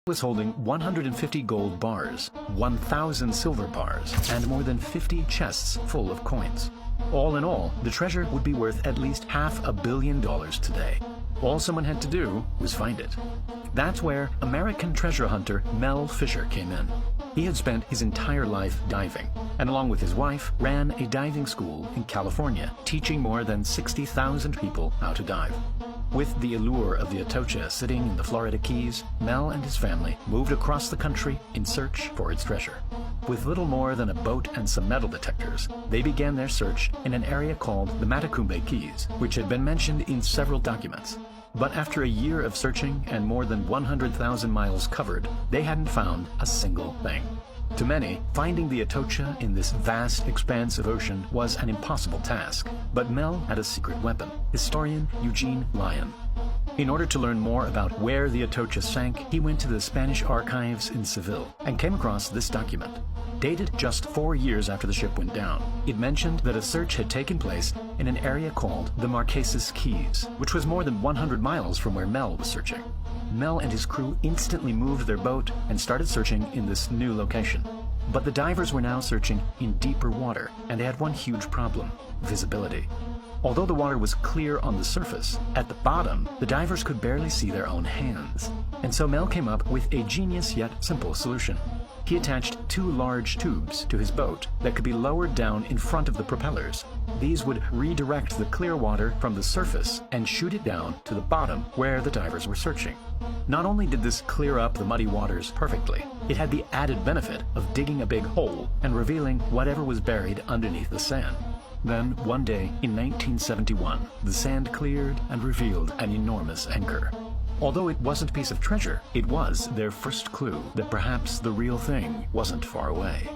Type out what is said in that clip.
was holding 150 gold bars, 1,000 silver bars, and more than 50 chests full of coins. All in all, the treasure would be worth at least $500 million today. All someone had to do was find it. That's where American treasure hunter Mel Fisher came in. He had spent his entire life diving, and along with his wife, ran a diving school in California, teaching more than 60,000 people how to dive. With the allure of the Atocha sitting in the Florida Keys, Mel and his family moved across the country in search for its treasure. With little more than a boat and some metal detectors, they began their search in an area called the Matecumbe Keys, which had been mentioned in several documents. But after a year of searching and more than 100,000 miles covered, they hadn't found a single thing. To many, finding the Atocha in this vast expanse of ocean was an impossible task. But Mel had a secret weapon, historian Eugene Lyon. In order to learn more about where the Atocha sank, he went to the Spanish archives in Seville and came across this document. Dated just 4 years after the ship went down, it mentioned that a search had taken place in an area called the Marquesas Keys, which was more than 100 miles from where Mel was searching. Mel and his crew instantly moved their boat and started searching in this new location. But the divers were now searching in deeper water, and they had one huge problem: visibility. Although the water was clear on the surface, at the bottom, the divers could barely see their own hands. And so Mel came up with a genius yet simple solution. He attached 2 large tubes to his boat that could be lowered down in front of the propellers. These would redirect the clear water from the surface and shoot it down to the bottom where the divers were searching. Not only did this clear up the muddy waters perfectly, it had the added benefit of digging a big hole and revealing whatever was buried underneath the sand. Then, one day in 1971, the sand cleared and revealed an enormous anchor. Although it wasn't a piece of treasure, it was their first clue that perhaps the real thing wasn't far away.